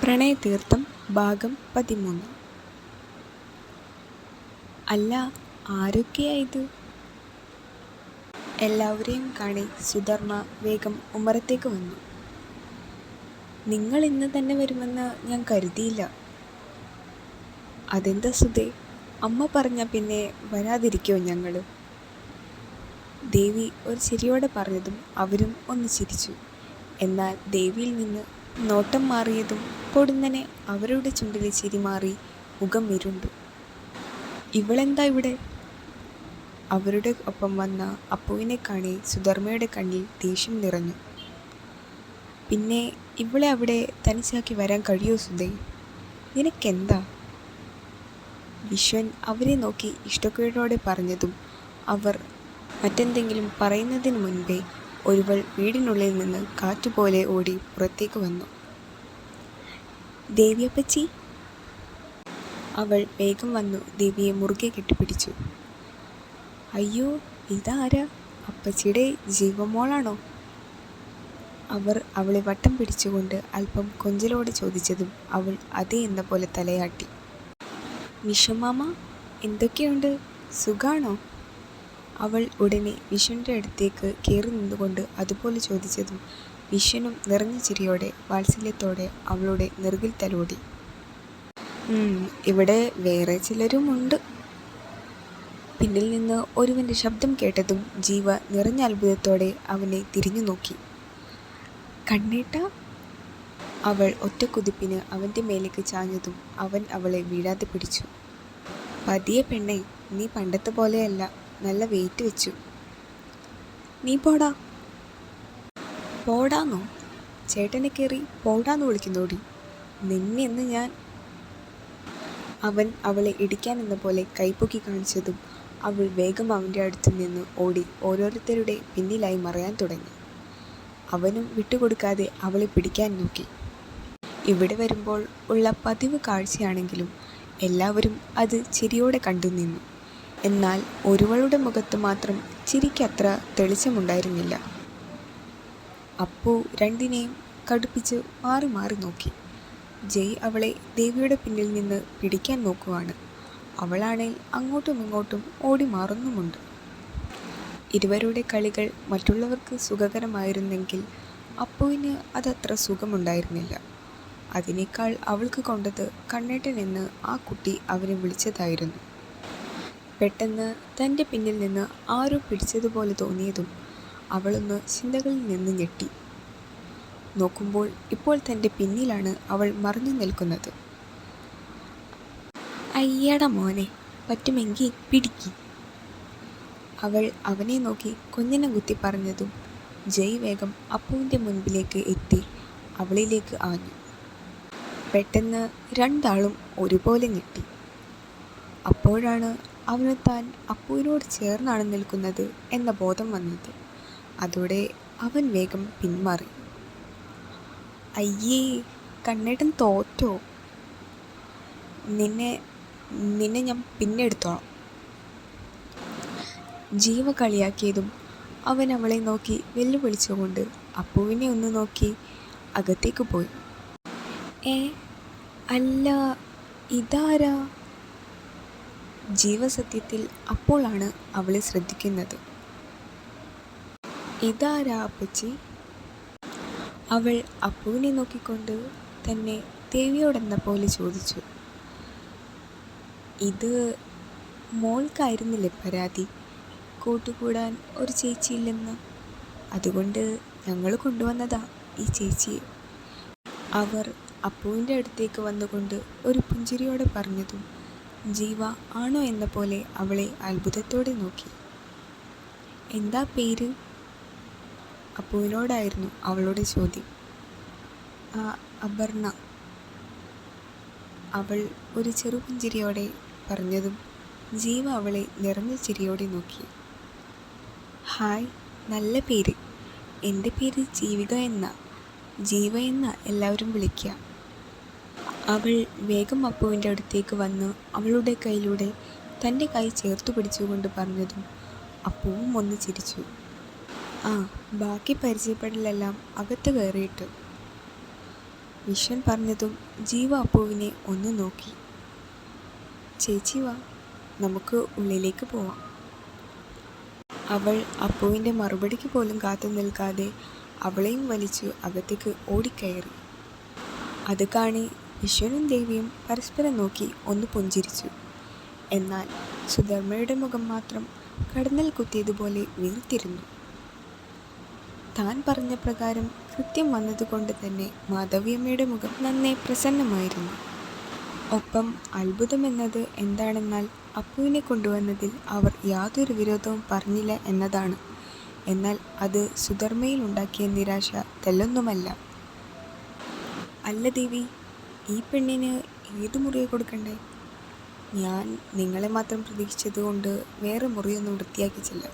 പ്രണയതീർത്ഥം ഭാഗം 13. അല്ല, ആരൊക്കെയാ ഇത്? എല്ലാവരെയും കാണി സുധർമ്മ വേഗം ഉമ്മറത്തേക്ക് വന്നു. നിങ്ങൾ ഇന്ന് തന്നെ വരുമെന്ന് ഞാൻ കരുതിയില്ല. അതെന്താ സുധേ, അമ്മ പറഞ്ഞ പിന്നെ വരാതിരിക്കോ ഞങ്ങൾ? ദേവി ഒരു ചിരിയോടെ പറഞ്ഞതും അവരും ഒന്ന് ചിരിച്ചു. എന്നാൽ ദേവിയിൽ നിന്ന് നോട്ടം മാറിയതും പൊടുന്നനെ അവരുടെ ചുണ്ടിലെ ചിരി മാറി മുഖം ഇരുണ്ടു. ഇവളെന്താ ഇവിടെ? അവരുടെ ഒപ്പം വന്ന അപ്പുവിനെ കാണി സുധർമ്മയുടെ കണ്ണിൽ ദേഷ്യം നിറഞ്ഞു. പിന്നെ ഇവളെ അവിടെ തനിച്ചാക്കി വരാൻ കഴിയോ സുധേ? നിനക്കെന്താ? വിശ്വൻ അവരെ നോക്കി ഇഷ്ടക്കേടോടെ പറഞ്ഞതും അവർ മറ്റെന്തെങ്കിലും പറയുന്നതിന് മുൻപേ ഒരുവൾ വീടിനുള്ളിൽ നിന്ന് കാറ്റുപോലെ ഓടി പുറത്തേക്ക് വന്നു. ദേവിയപ്പച്ചി! അവൾ വേഗം വന്നു ദേവിയെ മുറുകെ കെട്ടിപ്പിടിച്ചു. അയ്യോ, ഇതാരാ? അപ്പച്ചിയുടെ ജീവമോളാണോ? അവർ അവളെ വട്ടം പിടിച്ചുകൊണ്ട് അല്പം കൊഞ്ചലോടെ ചോദിച്ചതും അവൾ അതെ എന്ന പോലെ തലയാട്ടി. വിശ്വമാമ, എന്തൊക്കെയുണ്ട്? സുഖാണോ? അവൾ ഉടനെ വിശ്വൻ്റെ അടുത്തേക്ക് കയറി നിന്നുകൊണ്ട് അതുപോലെ ചോദിച്ചതും വിശ്വനും നിറഞ്ഞ ചിരിയോടെ വാത്സല്യത്തോടെ അവളുടെ നെറുകിൽ തലോടി. ഇവിടെ വേറെ ചിലരുമുണ്ട്. പിന്നിൽ നിന്ന് ഒരുവൻ്റെ ശബ്ദം കേട്ടതും ജീവ നിറഞ്ഞ അത്ഭുതത്തോടെ അവനെ തിരിഞ്ഞു നോക്കി. കണ്ണേട്ടാ! അവൾ ഒറ്റക്കുതിപ്പിന് അവൻ്റെ മേലേക്ക് ചാഞ്ഞതും അവൻ അവളെ വീഴാതെ പിടിച്ചു. പതിയെ പെണ്ണേ, നീ പണ്ടത്തെ പോലെയല്ല, നല്ല വെയിറ്റ് വെച്ചു. നീ പോടാ. പോടാന്നോ? ചേട്ടനെ കയറി പോടാന്ന് വിളിക്കുന്നോടി. നിന്നെ എന്ന് ഞാൻ. അവൻ അവളെ ഇടിക്കാനെന്ന പോലെ കൈപ്പൊക്കി കാണിച്ചതും അവൾ വേഗം അവൻ്റെ അടുത്തു നിന്ന് ഓടി ഓരോരുത്തരുടെ പിന്നിലായി മറയാൻ തുടങ്ങി. അവനും വിട്ടുകൊടുക്കാതെ അവളെ പിടിക്കാൻ നോക്കി. ഇവിടെ വരുമ്പോൾ ഉള്ള പതിവ് കാഴ്ചയാണെങ്കിലും എല്ലാവരും അത് ചിരിയോടെ കണ്ടു നിന്നു. എന്നാൽ ഒരുവളുടെ മുഖത്ത് മാത്രം ചിരിക്കത്ര തെളിച്ചമുണ്ടായിരുന്നില്ല. അപ്പു രണ്ടിനെയും കടുപ്പിച്ച് മാറി മാറി നോക്കി. ജയ് അവളെ ദേവിയുടെ പിന്നിൽ നിന്ന് പിടിക്കാൻ നോക്കുവാണ്. അവളാണെങ്കിൽ അങ്ങോട്ടും ഇങ്ങോട്ടും ഓടി മാറുന്നുമുണ്ട്. ഇരുവരുടെ കളികൾ മറ്റുള്ളവർക്ക് സുഖകരമായിരുന്നെങ്കിൽ അപ്പുവിന് അതത്ര സുഖമുണ്ടായിരുന്നില്ല. അതിനേക്കാൾ അവൾക്ക് കൊണ്ടത് കണ്ണേട്ടൻ എന്ന് ആ കുട്ടി അവനെ വിളിച്ചതായിരുന്നു. പെട്ടെന്ന് തൻ്റെ പിന്നിൽ നിന്ന് ആരോ പിടിച്ചതുപോലെ തോന്നിയതും അവളൊന്ന് ചിന്തകളിൽ നിന്ന് ഞെട്ടി. നോക്കുമ്പോൾ ഇപ്പോൾ തൻ്റെ പിന്നിലാണ് അവൾ മറഞ്ഞു നിൽക്കുന്നത്. അയ്യടാ മോനെ, പറ്റുമെങ്കിൽ പിടിക്ക്. അവൾ അവനെ നോക്കി കുഞ്ഞിനെ കുത്തി പറഞ്ഞതും ജയ് വേഗം അപ്പുവിൻ്റെ മുൻപിലേക്ക് എത്തി അവളിലേക്ക് ആഞ്ഞു. പെട്ടെന്ന് രണ്ടാളും ഒരുപോലെ ഞെട്ടി. അപ്പോഴാണ് അവന് താൻ അപ്പുവിനോട് ചേർന്നാണ് നിൽക്കുന്നത് എന്ന ബോധം വന്നത്. അതോടെ അവൻ വേഗം പിന്മാറി. അയ്യേ, കണ്ണേട്ടൻ തോറ്റോ? നിന്നെ ഞാൻ പിന്നെ എടുത്തോളാം. ജീവ കളിയാക്കിയതും അവൻ അവളെ നോക്കി വെല്ലുവിളിച്ചുകൊണ്ട് അപ്പുവിനെ ഒന്ന് നോക്കി അകത്തേക്ക് പോയി. അല്ല, ഇതാരാ? ജീവസത്യത്തിൽ അപ്പോഴാണ് അവളെ ശ്രദ്ധിക്കുന്നത്. ഇതാരാ അപ്പച്ചി? അവൾ അപ്പുവിനെ നോക്കിക്കൊണ്ട് തന്നെ ദേവിയോടെന്ന പോലെ ചോദിച്ചു. ഇത് മോൾക്കായിരുന്നില്ലേ പരാതി, കൂട്ടുകൂടാൻ ഒരു ചേച്ചിയില്ലെന്ന്? അതുകൊണ്ട് ഞങ്ങൾ കൊണ്ടുവന്നതാ ഈ ചേച്ചിയെ. അവർ അപ്പുവിൻ്റെ അടുത്തേക്ക് വന്നുകൊണ്ട് ഒരു പുഞ്ചിരിയോടെ പറഞ്ഞതും ജീവ ആണോ എന്ന പോലെ അവളെ അത്ഭുതത്തോടെ നോക്കി. എന്താ പേര്? അപ്പുവിനോടായിരുന്നു അവളുടെ ചോദ്യം. അപർണ. അവൾ ഒരു ചെറുപുഞ്ചിരിയോടെ പറഞ്ഞതും ജീവ അവളെ നിറഞ്ഞ ചിരിയോടെ നോക്കി. ഹായ്, നല്ല പേര്. എൻ്റെ പേര് ജീവിക എന്നാ. ജീവ എന്നാ എല്ലാവരും വിളിക്കുക. അവൾ വേഗം അപ്പുവിൻ്റെ അടുത്തേക്ക് വന്ന് അവളുടെ കയ്യിലൂടെ തൻ്റെ കൈ ചേർത്തു പിടിച്ചുകൊണ്ട് പറഞ്ഞതും അപ്പുവും ഒന്ന് ചിരിച്ചു. ബാക്കി പരിചയപ്പെടലെല്ലാം അകത്ത് കയറിയിട്ട്. വിശ്വൻ പറഞ്ഞതും ജീവ അപ്പുവിനെ ഒന്ന് നോക്കി. ചേച്ചി വാ, നമുക്ക് ഉള്ളിലേക്ക് പോവാം. അവൾ അപ്പുവിൻ്റെ മറുപടിക്ക് പോലും കാത്തു നിൽക്കാതെ അവളെയും വലിച്ചു അകത്തേക്ക് ഓടിക്കയറി. അത് കാണി വിശ്വനും ദേവിയും പരസ്പരം നോക്കി ഒന്ന് പുഞ്ചിരിച്ചു. എന്നാൽ സുധർമ്മയുടെ മുഖം മാത്രം കടന്നൽ കുത്തിയതുപോലെ വീർത്തിരുന്നു. താൻ പറഞ്ഞ പ്രകാരം കൃത്യം വന്നതുകൊണ്ട് തന്നെ മാധവിയമ്മയുടെ മുഖം നന്നേ പ്രസന്നമായിരുന്നു. ഒപ്പം അത്ഭുതമെന്നത് എന്താണെന്നാൽ അപ്പുവിനെ കൊണ്ടുവന്നതിൽ അവർ യാതൊരു വിരോധവും പറഞ്ഞില്ല എന്നതാണ്. എന്നാൽ അത് സുധർമ്മയിൽ ഉണ്ടാക്കിയ നിരാശ തെല്ലൊന്നുമല്ല. അല്ല ദേവി, ഈ പെണ്ണിന് ഏത് മുറിയെ കൊടുക്കണ്ടേ? ഞാൻ നിങ്ങളെ മാത്രം പ്രതീക്ഷിച്ചതുകൊണ്ട് വേറെ മുറിയൊന്നും വൃത്തിയാക്കിച്ചില്ല.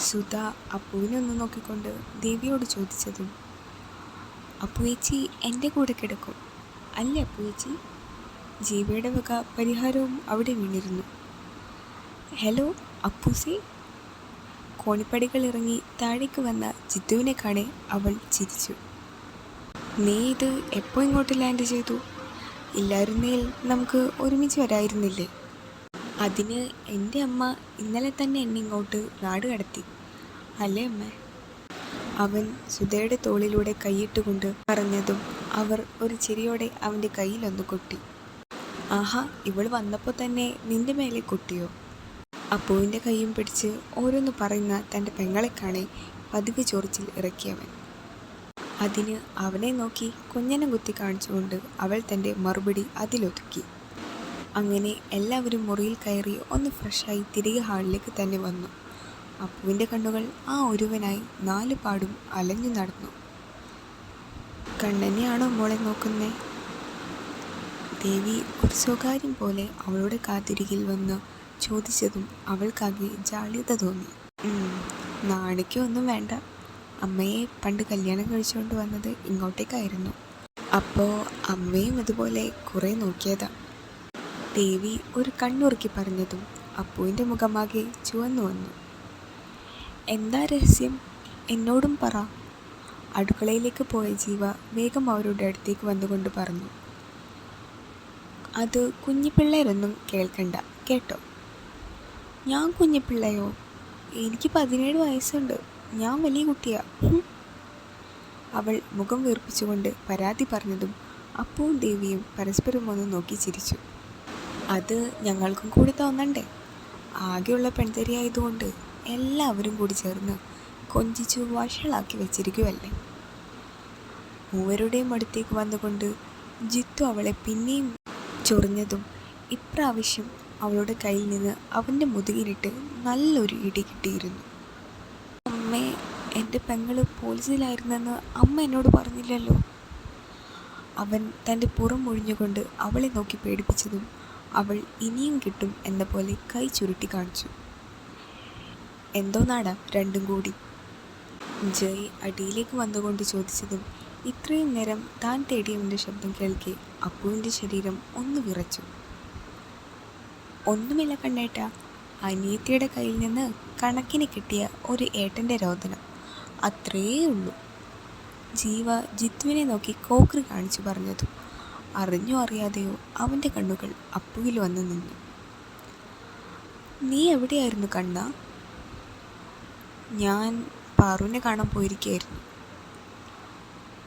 സുധ അപ്പുവിനെ ഒന്ന് നോക്കിക്കൊണ്ട് ദേവിയോട് ചോദിച്ചതും അപ്പുവേച്ചി എൻ്റെ കൂടെ കിടക്കും അല്ലേ അപ്പുവേച്ചി? ജീവയുടെ വക പരിഹാരവും അവിടെ വീണിരുന്നു. ഹലോ അപ്പൂസി. കോണിപ്പടികൾ ഇറങ്ങി താഴേക്ക് വന്ന ജിത്തുവിനെ കാണെ അവൾ ചിരിച്ചു. നീ ഇത് എപ്പോൾ ഇങ്ങോട്ട് ലാൻഡ് ചെയ്തു? ഇല്ലായിരുന്നേൽ നമുക്ക് ഒരുമിച്ച് വരായിരുന്നില്ലേ? അതിന് എൻ്റെ അമ്മ ഇന്നലെ തന്നെ എന്നെ ഇങ്ങോട്ട് നാട് കടത്തി അല്ലേ അമ്മ? അവൻ സുധയുടെ തോളിലൂടെ കൈയിട്ടുകൊണ്ട് പറഞ്ഞതും അവർ ഒരു ചിരിയോടെ അവൻ്റെ കയ്യിലൊന്ന് കൊട്ടി. ആഹാ, ഇവൾ വന്നപ്പോൾ തന്നെ നിന്റെ മേലെ കൊട്ടിയോ? അപ്പുവിൻ്റെ കൈയും പിടിച്ച് ഓരോന്ന് പറയുന്ന തൻ്റെ പെങ്ങളെ കാണെ പതിവ് ചൊറിച്ചിൽ ഇറക്കിയവൻ. അതിന് അവനെ നോക്കി കുഞ്ഞനം കുത്തി കാണിച്ചുകൊണ്ട് അവൾ തൻ്റെ മറുപടി അതിലൊതുക്കി. അങ്ങനെ എല്ലാവരും മുറിയിൽ കയറി ഒന്ന് ഫ്രഷായി തിരികെ ഹാളിലേക്ക് തന്നെ വന്നു. അപ്പുവിൻ്റെ കണ്ണുകൾ ആ ഒരുവനായി 4 പാടും അലഞ്ഞു നടന്നു. കണ്ണനെയാണോ മോളെ നോക്കുന്നേ? ദേവി ഒരു സ്വകാര്യം പോലെ അവളുടെ കാതിരികിൽ വന്ന് ചോദിച്ചതും അവൾക്കാകെ ജാള്യത തോന്നി. നാണിക്കൊന്നും വേണ്ട. അമ്മയെ പണ്ട് കല്യാണം കഴിച്ചുകൊണ്ട് വന്നത് ഇങ്ങോട്ടേക്കായിരുന്നു. അപ്പോൾ അമ്മയും ഇതുപോലെ കുറേ നോക്കിയതാ. ദേവി ഒരു കണ്ണുറുക്കി പറഞ്ഞതും അപ്പുവിൻ്റെ മുഖമാകെ ചുവന്നു വന്നു. എന്താ രഹസ്യം? എന്നോടും പറ. അടുക്കളയിലേക്ക് പോയ ജീവ വേഗം അവരുടെ അടുത്തേക്ക് വന്നുകൊണ്ട് പറഞ്ഞു. അത് കുഞ്ഞിപ്പിള്ളേരൊന്നും കേൾക്കണ്ട കേട്ടോ. ഞാൻ കുഞ്ഞിപ്പിള്ളയോ? എനിക്ക് 17 വയസ്സുണ്ട്. ഞാൻ വലിയ കുട്ടിയാ. അവൾ മുഖം വീർപ്പിച്ചുകൊണ്ട് പരാതി പറഞ്ഞതും അപ്പുവും ദേവിയും പരസ്പരം ഒന്ന് നോക്കി ചിരിച്ചു. അത് ഞങ്ങൾക്കും കൂടി തോന്നണ്ടേ? ആകെയുള്ള പെൺതരിയായതുകൊണ്ട് എല്ലാവരും കൂടി ചേർന്ന് കൊഞ്ചിച്ചു വഷളാക്കി വെച്ചിരിക്കുമല്ലേ. മൂവരുടെയും അടുത്തേക്ക് വന്നുകൊണ്ട് ജിത്തു അവളെ പിന്നെയും ചൊറിഞ്ഞതും ഇപ്രാവശ്യം അവളുടെ കയ്യിൽ നിന്ന് അവൻ്റെ മുതുകിലിട്ട് നല്ലൊരു ഇടി കിട്ടിയിരുന്നു. അമ്മേ, എൻ്റെ പെങ്ങൾ പോലീസിലായിരുന്നെന്ന് അമ്മ എന്നോട് പറഞ്ഞില്ലല്ലോ. അവൻ തൻ്റെ പുറം ഒഴിഞ്ഞുകൊണ്ട് അവളെ നോക്കി പേടിപ്പിച്ചതും അവൾ ഇനിയും കിട്ടും എന്ന പോലെ കൈ ചുരുട്ടി കാണിച്ചു. എന്തോ നാടാ രണ്ടും കൂടി? ജയ് അടിയിലേക്ക് വന്നുകൊണ്ട് ചോദിച്ചതും ഇത്രയും നേരം താൻ തേടിയവൻ്റെ ശബ്ദം കേൾക്കെ അപ്പുവിൻ്റെ ശരീരം ഒന്ന് വിറച്ചു. ഒന്നുമില്ല കണ്ണേട്ട, അനിയത്തിയുടെ കയ്യിൽ നിന്ന് കണക്കിന് കിട്ടിയ ഒരു ഏട്ടൻ്റെ രോദനം, അത്രയേ ഉള്ളൂ. ജീവ ജിത്തുവിനെ നോക്കി കോക്രി കാണിച്ചു പറഞ്ഞതും അറിഞ്ഞോ അറിയാതെയോ അവൻ്റെ കണ്ണുകൾ അപ്പുവിൽ വന്നു നിന്നു. നീ എവിടെയായിരുന്നു കണ്ണ? ഞാൻ പാറുവിനെ കാണാൻ പോയിരിക്കുകയായിരുന്നു.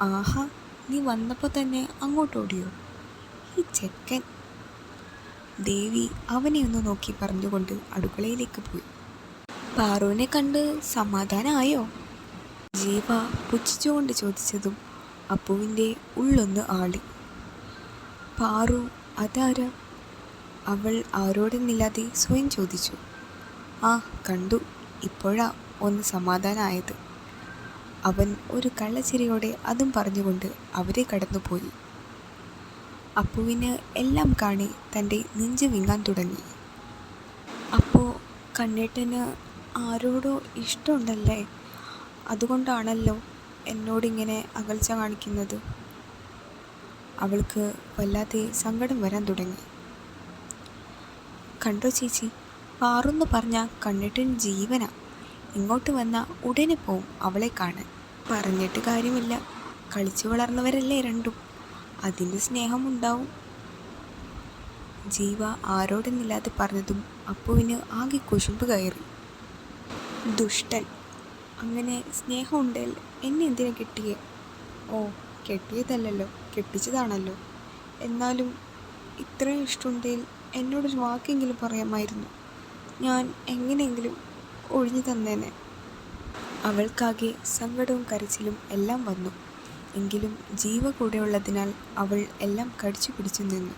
ആഹാ, നീ വന്നപ്പോൾ തന്നെ അങ്ങോട്ടോടിയോ? ഈ ചെക്കൻ. ദേവി അവനെ ഒന്ന് നോക്കി പറഞ്ഞുകൊണ്ട് അടുക്കളയിലേക്ക് പോയി. പാറുവിനെ കണ്ട് സമാധാനമായോ? ജീവ പുച്ഛിച്ചുകൊണ്ട് ചോദിച്ചതും അപ്പുവിൻ്റെ ഉള്ളൊന്ന് ആളി. പാറു അതാരാ? അവൾ ആരോടെന്നില്ലാതെ സ്വയം ചോദിച്ചു. ആ കണ്ടു, ഇപ്പോഴാ ഒന്ന് സമാധാനമായത്. അവൻ ഒരു കള്ളച്ചിരിയോടെ അതും പറഞ്ഞുകൊണ്ട് അവരെ കടന്നുപോയി. അപ്പുവിന് എല്ലാം കാണി തൻ്റെ നെഞ്ച് വിങ്ങാൻ തുടങ്ങി. അപ്പോൾ കണ്ണേട്ടന് ആരോടോ ഇഷ്ടമുണ്ടല്ലേ? അതുകൊണ്ടാണല്ലോ എന്നോടിങ്ങനെ അകൽച്ച കാണിക്കുന്നത്. അവൾക്ക് വല്ലാതെ സങ്കടം വരാൻ തുടങ്ങി. കണ്ടോ ചേച്ചി, പാറെന്ന് പറഞ്ഞാൽ കണ്ണേട്ടൻ ജീവനാ. ഇങ്ങോട്ട് വന്നാൽ ഉടനെ പോവും അവളെ കാണാൻ. പറഞ്ഞിട്ട് കാര്യമില്ല, കളിച്ചു വളർന്നവരല്ലേ രണ്ടും. അതിൻ്റെ സ്നേഹം ഉണ്ടാവും. ജീവ ആരോടെന്നില്ലാതെ പറഞ്ഞതും അപ്പുവിന് ആകെ കുശുമ്പ് കയറി. ദുഷ്ടൻ! അങ്ങനെ സ്നേഹമുണ്ടേൽ എന്നെ എന്തിനാ കെട്ടിയേ? ഓ, കെട്ടിയതല്ലല്ലോ, കെട്ടിച്ചതാണല്ലോ. എന്നാലും ഇത്രയും ഇഷ്ടമുണ്ടെങ്കിൽ എന്നോടൊരു വാക്കെങ്കിലും പറയാമായിരുന്നു. ഞാൻ എങ്ങനെയെങ്കിലും ഒഴിഞ്ഞു തന്നേനെ. അവൾക്കാകെ സങ്കടവും കരച്ചിലും എല്ലാം വന്നു. എങ്കിലും ജീവ കൂടെയുള്ളതിനാൽ അവൾ എല്ലാം കടിച്ചു പിടിച്ചു നിന്നു.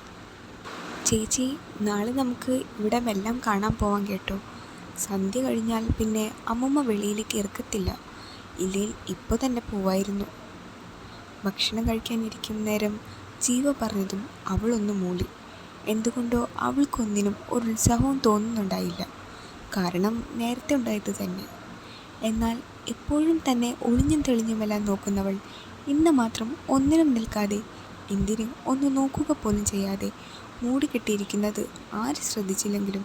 ചേച്ചി, നാളെ നമുക്ക് ഇവിടെ എല്ലാം കാണാൻ പോവാൻ കേട്ടോ. സന്ധ്യ കഴിഞ്ഞാൽ പിന്നെ അമ്മമ്മ വെളിയിലേക്ക് ഇറക്കത്തില്ല. ഇല്ലെങ്കിൽ ഇപ്പോൾ തന്നെ പോവായിരുന്നു. ഭക്ഷണം കഴിക്കാനിരിക്കും നേരം ജീവ പറഞ്ഞതും അവളൊന്ന് മൂളി. എന്തുകൊണ്ടോ അവൾക്കൊന്നിനും ഒരു ഉത്സാഹവും തോന്നുന്നുണ്ടായില്ല. കാരണം നേരത്തെ ഉണ്ടായത് തന്നെ. എന്നാൽ എപ്പോഴും തന്നെ ഒളിഞ്ഞും തെളിഞ്ഞുമെല്ലാം നോക്കുന്നവൾ ഇന്ന് മാത്രം ഒന്നിനും നിൽക്കാതെ, എന്തിന് ഒന്ന് നോക്കുക പോലും ചെയ്യാതെ മൂടിക്കെട്ടിയിരിക്കുന്നത് ആര് ശ്രദ്ധിച്ചില്ലെങ്കിലും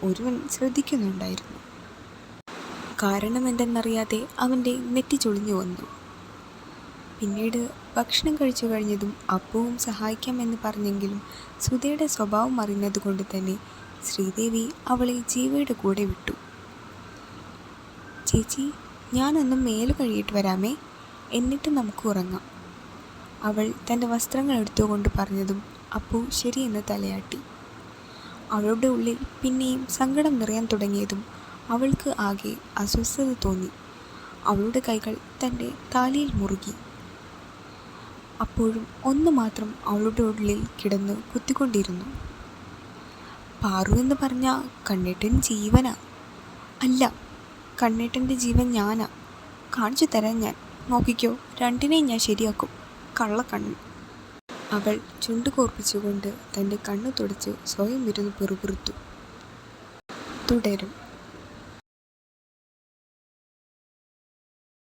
ഒരുവൻ ശ്രദ്ധിക്കുന്നുണ്ടായിരുന്നു. കാരണം എന്തെന്നറിയാതെ അവൻ്റെ നെറ്റി ചുളിഞ്ഞു വന്നു. പിന്നീട് ഭക്ഷണം കഴിച്ചു കഴിഞ്ഞതും അപ്പുവും സഹായിക്കാമെന്ന് പറഞ്ഞെങ്കിലും സുധയുടെ സ്വഭാവം അറിഞ്ഞതുകൊണ്ട് തന്നെ ശ്രീദേവി അവളെ ജീവയുടെ കൂടെ വിട്ടു. ചേച്ചി, ഞാനൊന്നും മേല് കഴുകിയിട്ട് വരാമേ, എന്നിട്ട് നമുക്ക് ഉറങ്ങാം. അവൾ തൻ്റെ വസ്ത്രങ്ങൾ എടുത്തുകൊണ്ട് പറഞ്ഞതും അപ്പു ശരിയെന്ന് തലയാട്ടി. അവളുടെ ഉള്ളിൽ പിന്നെയും സങ്കടം നിറയാൻ തുടങ്ങിയതും അവൾക്ക് ആകെ അസ്വസ്ഥത തോന്നി. അവളുടെ കൈകൾ തൻ്റെ താലിയിൽ മുറുകി. അപ്പോഴും ഒന്ന് മാത്രം അവളുടെ ഉള്ളിൽ കിടന്ന് കുത്തിക്കൊണ്ടിരുന്നു. പാറു എന്ന് പറഞ്ഞ കണ്ണേട്ടൻ ജീവനാ. അല്ല, കണ്ണേട്ടൻ്റെ ജീവൻ ഞാനാ. കാണിച്ചു തരാൻ ഞാൻ. നോക്കിക്കോ, രണ്ടിനെയും ഞാൻ ശരിയാക്കും. കള്ളക്കണ്ണ്. അവൾ ചുണ്ടു കോർപ്പിച്ചുകൊണ്ട് തൻ്റെ കണ്ണു തുടച്ച് സ്വയം ഇരുന്ന് പിറുപിറുത്തു. തുടരും.